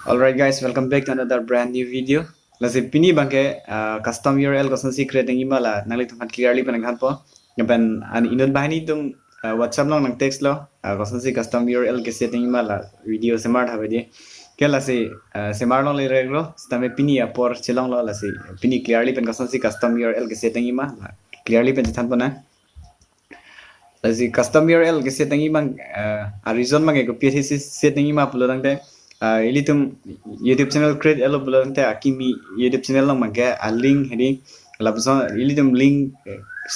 Alright guys, welcome back to another brand new video. Lasi pini bangke custom URL kosan si creating imala nang litum hat clearly panang po. Ngapan an inut bahani tum WhatsApp long nang text lo kosan si custom URL ke setting imala video smart habe di. Ke lasi smart long le reglo stame pini apor chilong lo lasi pini clearly pen kosan si custom URL ke setting imala clearly pen chan po na. Lasi custom URL ke setting imang a reason mang ko PHC setting ima pulo dang ilitum YouTube channel create elo bulante akimi YouTube channel lang magga a link heading labso ilitum link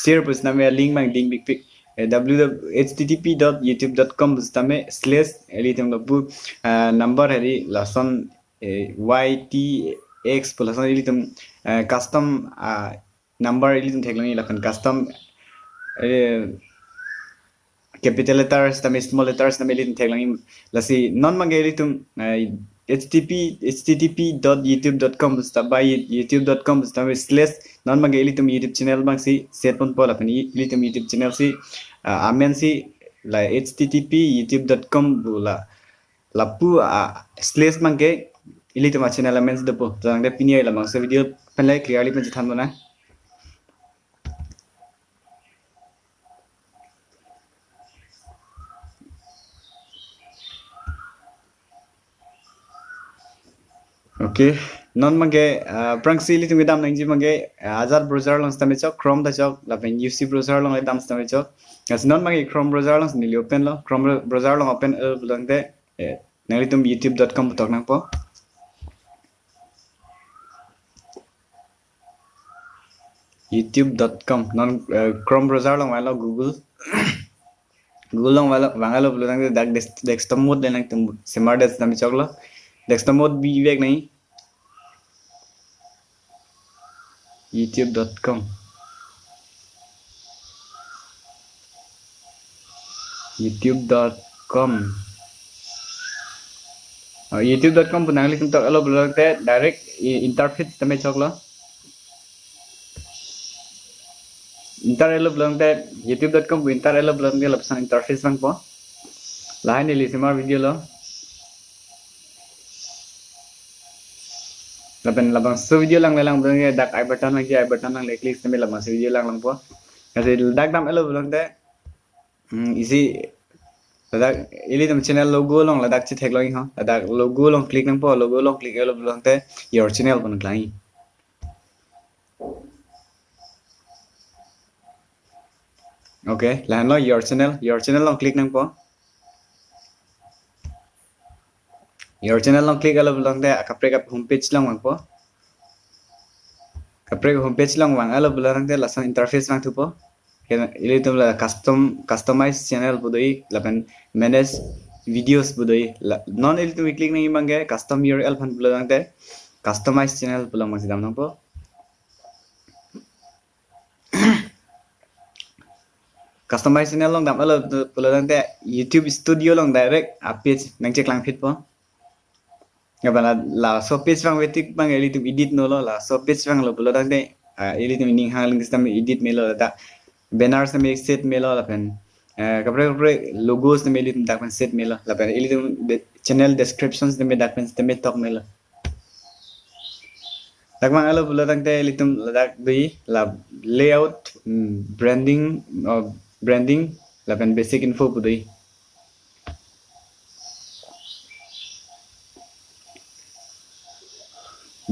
share pus name link mang link big pic http.youtube.com stame /ilitum labu number hedi lason ytx pulason ilitum custom number ilitum theklangi lakan custom capital letters tame small letters tame litum theklangi lasi non mangeli tum http.youtube.com by youtube.com tame / non mangeli tum YouTube channel bang si set pon pola pani litum YouTube channel si amen si la http.youtube.com bula lapu / mangke ilitum channel amen depo tang de pinia la mang video penlai clearly pen jithan bona. Okay, non mangge prangsi litum gedam nangji mangge azar browser long stame chok Chrome da chok lapen UC browser long dam stame chok as non mangge Chrome browser long nili open lo Chrome browser long open long de nalitum youtube.com tok nang po youtube.com non Chrome browser long wala Google Google long wala wangalo lang de desktop mode de nang tum smart des stame chok lo desktop mode bi vek nahi youtube.com youtube.com punang litum tok alo blog te direct interface tame choklo blog te youtube.com blog te lapsan interface bang po lain ni lisimar video lo lapen labang so video lang bang dak I button lang le click tame labang so video lang po kasi dak dam elo blog te easy ladak ili tum channel logo long ladak chi thek long ha ladak logo long click nang po logo long click elo blog te your channel pon klai okay lan lo your channel long click nang po your channel long click alo blog te kapre kap homepage long mang po kapre homepage long wang alo blog te lasan interface mang tu po ili tum la customize channel budoi lapan manage videos budoi non ili tum click nang imangge custom URL phan blog te customize channel pulang mang sidam nang po customize channel long dam alo pulang te YouTube studio long direct page nang check lang fit po ngabala la so page bang wetik bang ili tum edit no lo la so page bang lo pulang te ili tum ning haling system edit melo da banners na may set melo lapen kapre logos na may litum dakpan set melo lapen ili tum channel descriptions na may dakpan may talk melo dakman alo bulo tangte litum ladak bi la layout branding lapen basic info budoi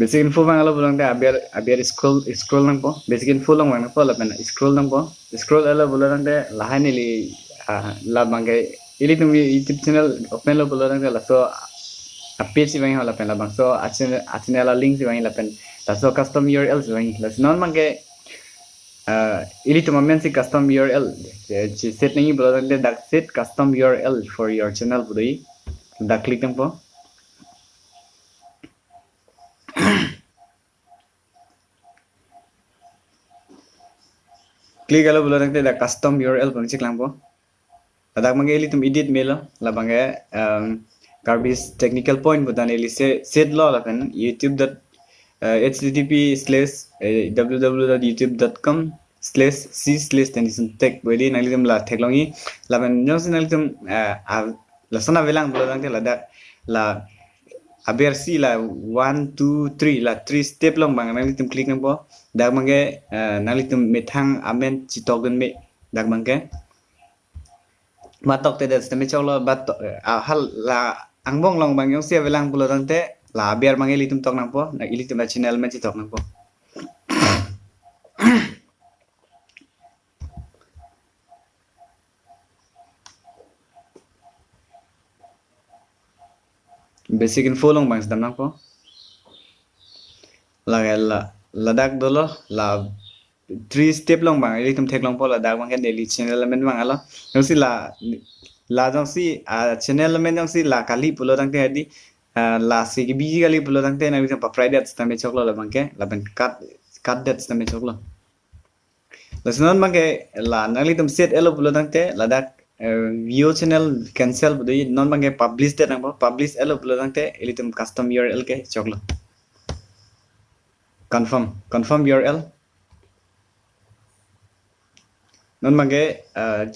basic info bang alo bulang te abiar scroll nang po basic info long wang po lapen scroll nang po scroll alo bulang te lahan ili la bangke ili tum YouTube channel open lo bulang te la so page bang ho lapen la bang so channel link si bang lapen la so custom URL si bang la non mangke ili tum amen si custom URL set nang bulang te dak set custom URL for your channel budoi dak click nang po click alo bulan te da custom URL pang check lang po ladak mangge ili tum edit melo la bangge garbage technical point budan ili set lo lapen http://www.youtube.com/c/tenison tech beli nalitum la teklongi lapen nyos nalitum la sana velang bulan te ladak la aber si là 1 2 3 là 3 step long bang nang litum click nang po dak mangke nang litum methang amen chitok den me dak mangke matok te des teme cholo bat hal la angbong long bang yong sia velang pulo tang te la aber mangi litum tok nang po na ilitum na channel men chitok nang po basic info long bang sedam nang po la ladak dolo la 3 step long bang ilitum thek long po la dak mangke daily channel men bang alo yong si la jong si channel men jong si la kali pulo tang te adi la si ki biji kali pulo tang te na litum pa friday tame choklo la bangke la ben cut that tame choklo la sunan bangke la nang litum set elo pulo tang te la dak view channel cancel budai non bangke publish that nang publish elo pulo tang te ilitum custom url ke choklo confirm url non bangke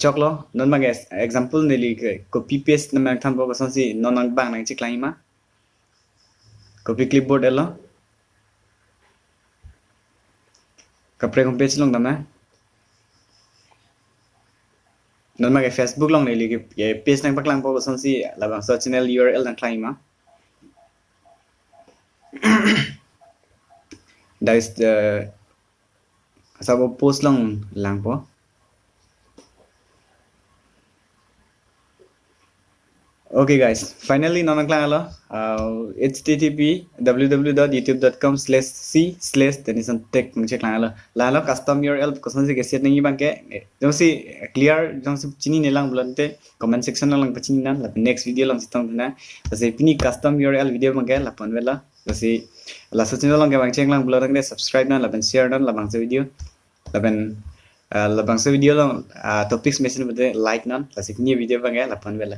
choklo non bangke example neli copy paste na mang tham bo ko si non nang bang nang chiklai ma copy clipboard elo kapre kom page long dama non bangke facebook long neli ke page nang paklang bo ko si la bang so channel url nang klai ma that is the sabo post long lang po okay guys finally non klang alo http www.youtube.com/c/tenison tech mungche klang alo la lo custom url ko sonsi ke set ngi bangke josi clear josi chini nelang bulante comment section lang pachini nan la next video lang sitong na josi pini custom url video bangke la panwela josi la channel lang ke bangche lang bulante subscribe nan la ben share nan la bangse video la ben la bangse video lang topics mention bade like nan la pini video bangke la panwela